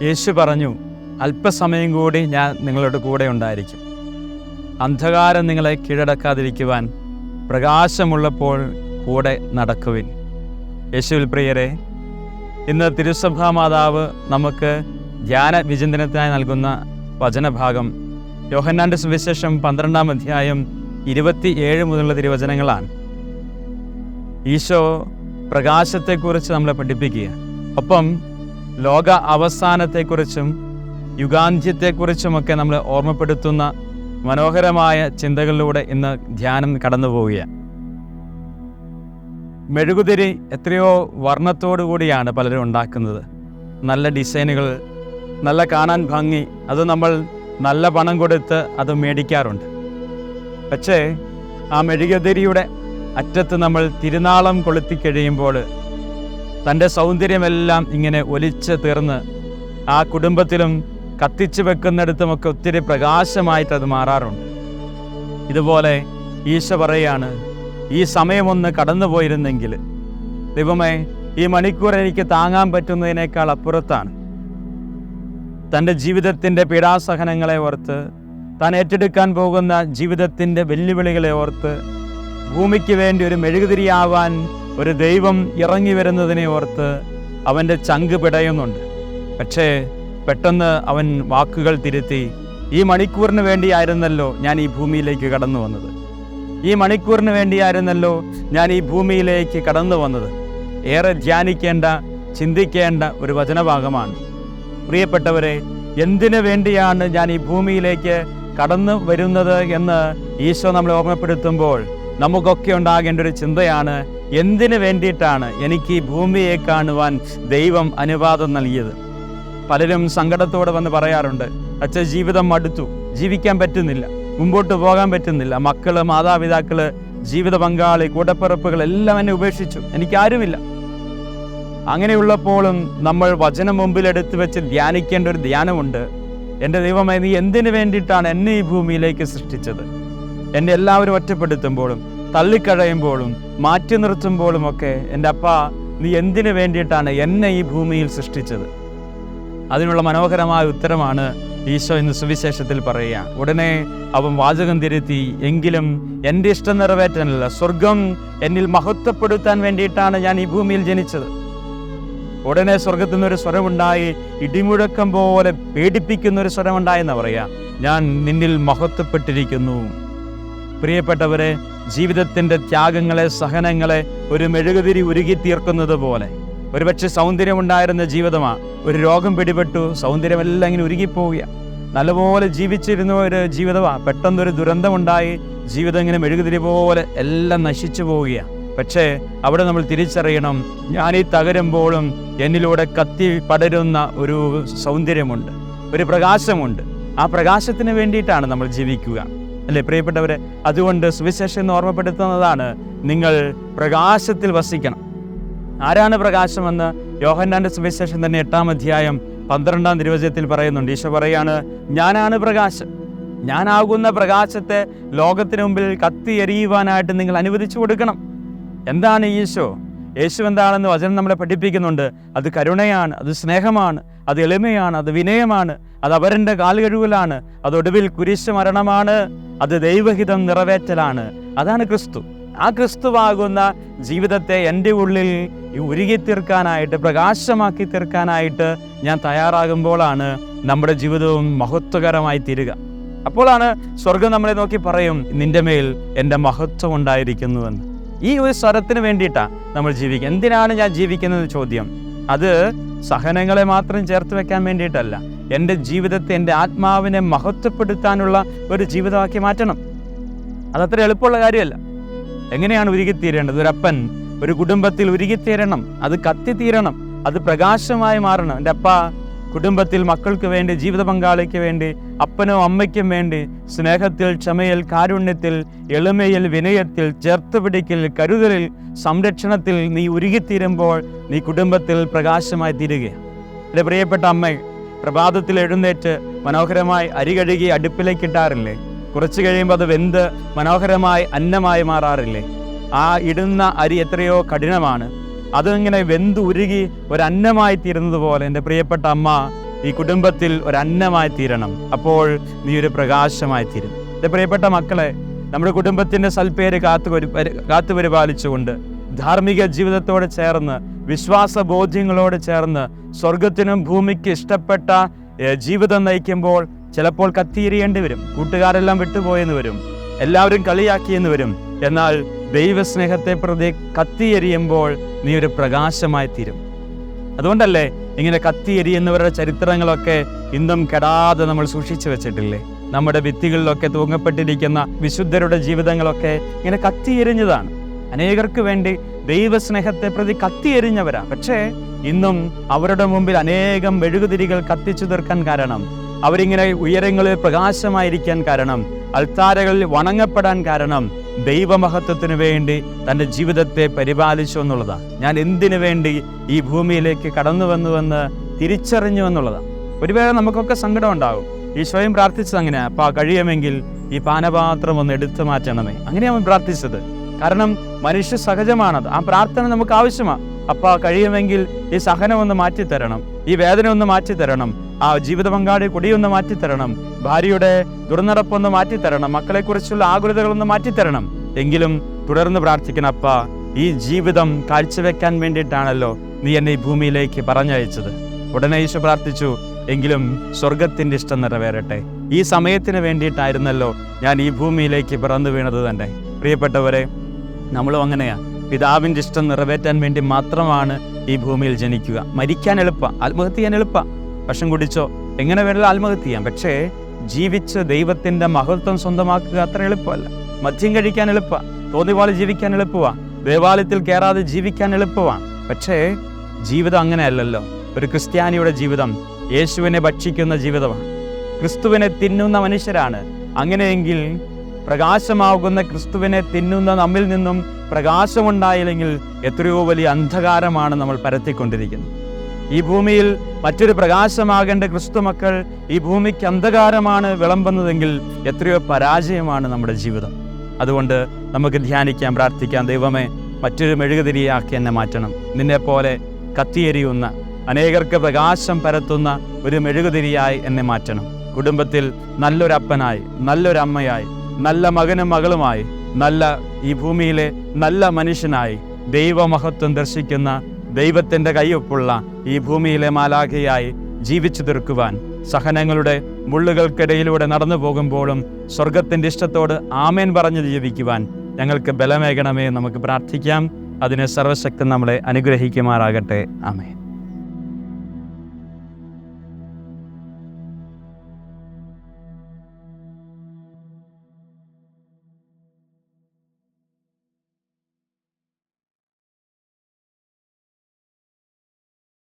യേശു പറഞ്ഞു, അല്പസമയം കൂടി ഞാൻ നിങ്ങളുടെ കൂടെ ഉണ്ടായിരിക്കും. അന്ധകാരം നിങ്ങളെ കീഴടക്കാതിരിക്കുവാൻ പ്രകാശമുള്ളപ്പോൾ കൂടെ നടക്കുവിൻ. യേശുവിൽ പ്രിയരെ, ഇന്ന് തിരുസഭാ മാതാവ് നമുക്ക് ധ്യാന വിചിന്തനത്തിനായി നൽകുന്ന വചനഭാഗം യോഹന്നാന്റെ സുവിശേഷം 12-ാം അധ്യായം 27 മുതലുള്ള തിരുവചനങ്ങളാണ്. ഈശോ പ്രകാശത്തെക്കുറിച്ച് നമ്മളെ പഠിപ്പിക്കുക, ഒപ്പം ലോക അവസാനത്തെക്കുറിച്ചും യുഗാന്ത്യത്തെക്കുറിച്ചുമൊക്കെ നമ്മളെ ഓർമ്മപ്പെടുത്തുന്ന മനോഹരമായ ചിന്തകളിലൂടെ ഇന്ന് ധ്യാനം കടന്നു പോവുകയാണ്. മെഴുകുതിരി എത്രയോ വർണ്ണത്തോടു കൂടിയാണ് പലരും ഉണ്ടാക്കുന്നത്. നല്ല ഡിസൈനുകൾ, നല്ല കാണാൻ ഭംഗി, അത് നമ്മൾ നല്ല പണം കൊടുത്ത് അത് മേടിക്കാറുണ്ട്. പക്ഷേ ആ മെഴുകുതിരിയുടെ അറ്റത്ത് നമ്മൾ തിരുനാളം കൊളുത്തിക്കഴിയുമ്പോൾ തൻ്റെ സൗന്ദര്യമെല്ലാം ഇങ്ങനെ ഒലിച്ച് തീർന്ന് ആ കുടുംബത്തിലും കത്തിച്ചു വെക്കുന്നിടത്തുമൊക്കെ ഒത്തിരി പ്രകാശമായിട്ടത് മാറാറുണ്ട്. ഇതുപോലെ ഈശോ പറയുകയാണ്, ഈ സമയമൊന്ന് കടന്നു പോയിരുന്നെങ്കിൽ, ദൈവമേ, ഈ മണിക്കൂർ എനിക്ക് താങ്ങാൻ പറ്റുന്നതിനേക്കാൾ അപ്പുറത്താണ്. തൻ്റെ ജീവിതത്തിൻ്റെ പീഡാസഹനങ്ങളെ ഓർത്ത്, താൻ ഏറ്റെടുക്കാൻ പോകുന്ന ജീവിതത്തിൻ്റെ വെല്ലുവിളികളെ ഓർത്ത്, ഭൂമിക്ക് വേണ്ടി ഒരു മെഴുകുതിരിയാവാൻ ഒരു ദൈവം ഇറങ്ങി വരുന്നതിനെ ഓർത്ത് അവൻ്റെ ചങ്ക് പിടയുന്നുണ്ട്. പക്ഷേ പെട്ടെന്ന് അവൻ വാക്കുകൾ തിരുത്തി, ഈ മണിക്കൂറിന് വേണ്ടിയായിരുന്നല്ലോ ഞാൻ ഈ ഭൂമിയിലേക്ക് കടന്നു വന്നത്, ഈ മണിക്കൂറിന് വേണ്ടിയായിരുന്നല്ലോ ഞാൻ ഈ ഭൂമിയിലേക്ക് കടന്നു വന്നത്. ഏറെ ധ്യാനിക്കേണ്ട, ചിന്തിക്കേണ്ട ഒരു വചനഭാഗമാണ്. പ്രിയപ്പെട്ടവരെ, എന്തിനു വേണ്ടിയാണ് ഞാൻ ഈ ഭൂമിയിലേക്ക് കടന്നു വരുന്നത് എന്ന് ഈശോ നമ്മളെ ഓർമ്മപ്പെടുത്തുമ്പോൾ നമുക്കൊക്കെ ഉണ്ടാകേണ്ട ഒരു ചിന്തയാണ്, എന്തിനു വേണ്ടിയിട്ടാണ് എനിക്ക് ഈ ഭൂമിയെ കാണുവാൻ ദൈവം അനുവാദം നൽകിയത്. പലരും സങ്കടത്തോടെ വന്ന് പറയാറുണ്ട്, അച്ഛൻ ജീവിതം മടുത്തു, ജീവിക്കാൻ പറ്റുന്നില്ല, മുമ്പോട്ട് പോകാൻ പറ്റുന്നില്ല, മക്കള്, മാതാപിതാക്കള്, ജീവിത പങ്കാളി, കൂടപ്പിറപ്പുകൾ എല്ലാം എന്നെ ഉപേക്ഷിച്ചു, എനിക്കാരുമില്ല. അങ്ങനെയുള്ളപ്പോഴും നമ്മൾ വചനം മുമ്പിലെടുത്ത് വെച്ച് ധ്യാനിക്കേണ്ട ഒരു ധ്യാനമുണ്ട്. എൻ്റെ ദൈവമേ, നീ എന്തിനു വേണ്ടിയിട്ടാണ് എന്നെ ഈ ഭൂമിയിലേക്ക് സൃഷ്ടിച്ചത്? എന്നെ എല്ലാവരും ഒറ്റപ്പെടുത്തുമ്പോഴും തള്ളിക്കഴയുമ്പോഴും മാറ്റി നിർത്തുമ്പോഴും ഒക്കെ എൻ്റെ അപ്പ, നീ എന്തിനു വേണ്ടിയിട്ടാണ് എന്നെ ഈ ഭൂമിയിൽ സൃഷ്ടിച്ചത്? അതിനുള്ള മനോഹരമായ ഉത്തരമാണ് ഈശോ ഇന്ന് സുവിശേഷത്തിൽ പറയുക. ഉടനെ അവൻ വാചകം തിരുത്തി, എങ്കിലും എൻ്റെ ഇഷ്ടം നിറവേറ്റാനല്ല, സ്വർഗം എന്നിൽ മഹത്വപ്പെടുത്താൻ വേണ്ടിയിട്ടാണ് ഞാൻ ഈ ഭൂമിയിൽ ജനിച്ചത്. ഉടനെ സ്വർഗത്തിൽ നിന്നൊരു സ്വരമുണ്ടായി, ഇടിമുഴക്കം പോലെ പേടിപ്പിക്കുന്ന ഒരു സ്വരമുണ്ടായെന്ന് പറയാ, ഞാൻ നിന്നിൽ മഹത്വപ്പെട്ടിരിക്കുന്നു. പ്രിയപ്പെട്ടവരെ, ജീവിതത്തിൻ്റെ ത്യാഗങ്ങളെ, സഹനങ്ങളെ ഒരു മെഴുകുതിരി ഉരുകി തീർക്കുന്നത് പോലെ, ഒരുപക്ഷെ സൗന്ദര്യമുണ്ടായിരുന്ന ജീവിതമാണ്, ഒരു രോഗം പിടിപെട്ടു, സൗന്ദര്യമെല്ലാം ഇങ്ങനെ ഉരുകിപ്പോവുക. നല്ലപോലെ ജീവിച്ചിരുന്ന ഒരു ജീവിതമാണ്, പെട്ടെന്നൊരു ദുരന്തമുണ്ടായി, ജീവിതം ഇങ്ങനെ മെഴുകുതിരി പോലെ എല്ലാം നശിച്ചു പോവുകയാണ്. പക്ഷേ അവിടെ നമ്മൾ തിരിച്ചറിയണം, ഞാനീ തകരുമ്പോഴും എന്നിലൂടെ കത്തി പടരുന്ന ഒരു സൗന്ദര്യമുണ്ട്, ഒരു പ്രകാശമുണ്ട്. ആ പ്രകാശത്തിന് വേണ്ടിയിട്ടാണ് നമ്മൾ ജീവിക്കുക, അല്ലേ പ്രിയപ്പെട്ടവരെ? അതുകൊണ്ട് സുവിശേഷം എന്ന് ഓർമ്മപ്പെടുത്തുന്നതാണ്, നിങ്ങൾ പ്രകാശത്തിൽ വസിക്കണം. ആരാണ് പ്രകാശമെന്ന് യോഹന്നാന്റെ സുവിശേഷം തന്നെ 8-ാം അധ്യായം 12-ാം തിരുവചനത്തിൽ പറയുന്നുണ്ട്. ഈശോ പറയാണ്, ഞാനാണ് പ്രകാശം, ഞാനാകുന്ന പ്രകാശത്തെ ലോകത്തിന് മുമ്പിൽ കത്തി എരിയുവാനായിട്ട് നിങ്ങൾ അനുവദിച്ചു കൊടുക്കണം. എന്താണ് ഈശോ? യേശു എന്താണെന്ന് വചനം നമ്മളെ പഠിപ്പിക്കുന്നുണ്ട്. അത് കരുണയാണ്, അത് സ്നേഹമാണ്, അത് എളിമയാണ്, അത് വിനയമാണ്, അത് അവരുടെ കാൽകഴുകലാണ്, അത് ഒടുവിൽ കുരിശ് മരണമാണ്, അത് ദൈവഹിതം നിറവേറ്റലാണ്. അതാണ് ക്രിസ്തു. ആ ക്രിസ്തുവാകുന്ന ജീവിതത്തെ എൻ്റെ ഉള്ളിൽ ഉരുകി തീർക്കാനായിട്ട്, പ്രകാശമാക്കി തീർക്കാനായിട്ട് ഞാൻ തയ്യാറാകുമ്പോഴാണ് നമ്മുടെ ജീവിതവും മഹത്വകരമായി തീരുക. അപ്പോഴാണ് സ്വർഗം നമ്മളെ നോക്കി പറയും, നിന്റെ മേൽ എൻ്റെ മഹത്വം ഉണ്ടായിരിക്കുന്നുവെന്ന്. ഈ ഒരു സ്വരത്തിന് വേണ്ടിയിട്ടാണ് നമ്മൾ ജീവിക്കുക. എന്തിനാണ് ഞാൻ ജീവിക്കുന്നത് ചോദ്യം, അത് സഹനങ്ങളെ മാത്രം ചേർത്ത് വെക്കാൻ വേണ്ടിയിട്ടല്ല, എൻ്റെ ജീവിതത്തെ, എൻ്റെ ആത്മാവിനെ മഹത്വപ്പെടുത്താനുള്ള ഒരു ജീവിതമാക്കി മാറ്റണം. അതത്ര എളുപ്പമുള്ള കാര്യമല്ല. എങ്ങനെയാണ് ഉരുകിത്തീരേണ്ടത്? ഒരപ്പൻ ഒരു കുടുംബത്തിൽ ഉരുകിത്തീരണം, അത് കത്തിത്തീരണം, അത് പ്രകാശമായി മാറണം. എൻ്റെ അപ്പ കുടുംബത്തിൽ മക്കൾക്ക് വേണ്ടി, ജീവിത പങ്കാളിക്ക് വേണ്ടി, അപ്പനോ അമ്മയ്ക്കും വേണ്ടി സ്നേഹത്തിൽ, ക്ഷമയിൽ, കാരുണ്യത്തിൽ, എളിമയിൽ, വിനയത്തിൽ, ചേർത്തുപിടിക്കൽ, കരുതലിൽ, സംരക്ഷണത്തിൽ നീ ഉരുകിത്തീരുമ്പോൾ നീ കുടുംബത്തിൽ പ്രകാശമായി തീരുകയാണ്. എൻ്റെ പ്രിയപ്പെട്ട അമ്മ പ്രഭാതത്തിൽ എഴുന്നേറ്റ് മനോഹരമായി അരി കഴുകി അടുപ്പിലേക്ക് ഇട്ടാറില്ലേ? കുറച്ച് കഴിയുമ്പോൾ അത് വെന്ത് മനോഹരമായി അന്നമായി മാറാറില്ലേ? ആ ഇടുന്ന അരി എത്രയോ കഠിനമാണ്, അതിങ്ങനെ വെന്ത് ഉരുകി ഒരന്നമായി തീരുന്നത് പോലെ എൻ്റെ പ്രിയപ്പെട്ട അമ്മ ഈ കുടുംബത്തിൽ ഒരു അന്നമായി തീരണം. അപ്പോൾ നീ ഒരു പ്രകാശമായി തീരും. എൻ്റെ പ്രിയപ്പെട്ട മക്കളെ, നമ്മുടെ കുടുംബത്തിൻ്റെ സൽപ്പേര് കാത്തുപരിപാലിച്ചുകൊണ്ട് ധാർമ്മിക ജീവിതത്തോട് ചേർന്ന് വിശ്വാസ ബോധ്യങ്ങളോട് ചേർന്ന് സ്വർഗത്തിനും ഭൂമിക്ക് ഇഷ്ടപ്പെട്ട ജീവിതം നയിക്കുമ്പോൾ ചിലപ്പോൾ കത്തിയെരിയേണ്ടി വരും. കൂട്ടുകാരെല്ലാം വിട്ടുപോയെന്ന് വരും, എല്ലാവരും കളിയാക്കിയെന്ന് വരും. എന്നാൽ ദൈവസ്നേഹത്തെ പ്രതി കത്തിയെരിയുമ്പോൾ നീ ഒരു പ്രകാശമായി തീരും. അതുകൊണ്ടല്ലേ ഇങ്ങനെ കത്തിയെരിയുന്നവരുടെ ചരിത്രങ്ങളൊക്കെ ഇന്നും കെടാതെ നമ്മൾ സൂക്ഷിച്ചു വെച്ചിട്ടില്ലേ? നമ്മുടെ ഭിത്തികളിലൊക്കെ തൂങ്ങപ്പെട്ടിരിക്കുന്ന വിശുദ്ധരുടെ ജീവിതങ്ങളൊക്കെ ഇങ്ങനെ കത്തിയെരിഞ്ഞതാണ്. അനേകർക്ക് വേണ്ടി ദൈവസ്നേഹത്തെ പ്രതി കത്തിയെരിഞ്ഞവരാ. പക്ഷേ ഇന്നും അവരുടെ മുമ്പിൽ അനേകം മെഴുകുതിരികൾ കത്തിച്ചു തീർക്കാൻ കാരണം, അവരിങ്ങനെ ഉയരങ്ങളിൽ പ്രകാശമായിരിക്കാൻ കാരണം, അൾത്താരകളിൽ വണങ്ങപ്പെടാൻ കാരണം ദൈവമഹത്വത്തിനു വേണ്ടി തൻ്റെ ജീവിതത്തെ പരിപാലിച്ചു എന്നുള്ളതാണ്. ഞാൻ എന്തിനു വേണ്ടി ഈ ഭൂമിയിലേക്ക് കടന്നു വന്നുവെന്ന് തിരിച്ചറിഞ്ഞു എന്നുള്ളതാണ്. ഒരു വേള നമുക്കൊക്കെ സങ്കടം ഉണ്ടാകും. ഈശോയും പ്രാർത്ഥിച്ചത് അങ്ങനെയാ, അപ്പാ കഴിയുമെങ്കിൽ ഈ പാനപാത്രം ഒന്ന് എടുത്തു മാറ്റണമേ. അങ്ങനെയാണ് പ്രാർത്ഥിച്ചത്. കാരണം മനുഷ്യ സഹജമാണത്. ആ പ്രാർത്ഥന നമുക്ക് ആവശ്യമാണ്. അപ്പാ കഴിയുമെങ്കിൽ ഈ സഹനം ഒന്ന് മാറ്റിത്തരണം, ഈ വേദന ഒന്ന് മാറ്റിത്തരണം, ആ ജീവിത പങ്കാളി കുടിയൊന്ന് മാറ്റിത്തരണം, ഭാര്യയുടെ ദുർനടപ്പൊന്ന് മാറ്റിത്തരണം, മക്കളെക്കുറിച്ചുള്ള ആകുലതകളൊന്ന് മാറ്റിത്തരണം. എങ്കിലും തുടർന്ന് പ്രാർത്ഥിക്കണം, അപ്പാ ഈ ജീവിതം കാഴ്ചവെക്കാൻ വേണ്ടിയിട്ടാണല്ലോ നീ എന്നെ ഈ ഭൂമിയിലേക്ക് പറഞ്ഞയച്ചത്. ഉടനെ ഈശോ പ്രാർത്ഥിച്ചു, എങ്കിലും സ്വർഗത്തിൻ്റെ ഇഷ്ടം നിറവേറട്ടെ. ഈ സമയത്തിന് വേണ്ടിയിട്ടായിരുന്നല്ലോ ഞാൻ ഈ ഭൂമിയിലേക്ക് പിറന്നു വീണത് തന്നെ. പ്രിയപ്പെട്ടവരെ, നമ്മളും അങ്ങനെയാ. പിതാവിൻ്റെ ഇഷ്ടം നിറവേറ്റാൻ വേണ്ടി മാത്രമാണ് ഈ ഭൂമിയിൽ ജനിക്കുക. മരിക്കാൻ എളുപ്പമാണ്, ആത്മഹത്യ ചെയ്യാൻ എളുപ്പമാണ്. വിഷം കുടിച്ചോ എങ്ങനെ വേണമെങ്കിലും ആത്മഹത്യ ചെയ്യാം. പക്ഷേ ജീവിച്ച് ദൈവത്തിൻ്റെ മഹത്വം സ്വന്തമാക്കുക അത്ര എളുപ്പമല്ല. മദ്യം കഴിക്കാൻ എളുപ്പമാണ്, തോന്നിവാളി ജീവിക്കാൻ എളുപ്പമാണ്, ദേവാലയത്തിൽ കയറാതെ ജീവിക്കാൻ എളുപ്പമാണ്. പക്ഷേ ജീവിതം അങ്ങനെയല്ലല്ലോ. ഒരു ക്രിസ്ത്യാനിയുടെ ജീവിതം യേശുവിനെ ഭക്ഷിക്കുന്ന ജീവിതമാണ്. ക്രിസ്തുവിനെ തിന്നുന്ന മനുഷ്യരാണ്. അങ്ങനെയെങ്കിൽ പ്രകാശമാകുന്ന ക്രിസ്തുവിനെ തിന്നുന്ന നമ്മിൽ നിന്നും പ്രകാശമുണ്ടായില്ലെങ്കിൽ എത്രയോ വലിയ അന്ധകാരമാണ് നമ്മൾ പരത്തിക്കൊണ്ടിരിക്കുന്നത്. ഈ ഭൂമിയിൽ മറ്റൊരു പ്രകാശമാകേണ്ട ക്രിസ്തു മക്കൾ ഈ ഭൂമിക്ക് അന്ധകാരമാണ് വിളമ്പുന്നതെങ്കിൽ എത്രയോ പരാജയമാണ് നമ്മുടെ ജീവിതം. അതുകൊണ്ട് നമുക്ക് ധ്യാനിക്കാം, പ്രാർത്ഥിക്കാം. ദൈവമേ, മറ്റൊരു മെഴുകുതിരിയാക്കി എന്നെ മാറ്റണം. നിന്നെപ്പോലെ കത്തിയെരിയുന്ന, അനേകർക്ക് പ്രകാശം പരത്തുന്ന ഒരു മെഴുകുതിരിയായി എന്നെ മാറ്റണം. കുടുംബത്തിൽ നല്ലൊരപ്പനായി, നല്ലൊരമ്മയായി, നല്ല മകനും മകളുമായി, നല്ല ഈ ഭൂമിയിലെ നല്ല മനുഷ്യനായി, ദൈവമഹത്വം ദർശിക്കുന്ന, ദൈവത്തിൻ്റെ കയ്യൊപ്പുള്ള ഈ ഭൂമിയിലെ മാലാഖയായി ജീവിച്ചു തീർക്കുവാൻ, സഹനങ്ങളുടെ മുള്ളുകൾക്കിടയിലൂടെ നടന്നു പോകുമ്പോഴും സ്വർഗത്തിൻ്റെ ഇഷ്ടത്തോട് ആമേൻ പറഞ്ഞ് ജീവിക്കുവാൻ ഞങ്ങൾക്ക് ബലമേകണമേ. നമുക്ക് പ്രാർത്ഥിക്കാം. അതിന് സർവശക്തൻ നമ്മളെ അനുഗ്രഹിക്കുമാറാകട്ടെ. ആമേൻ.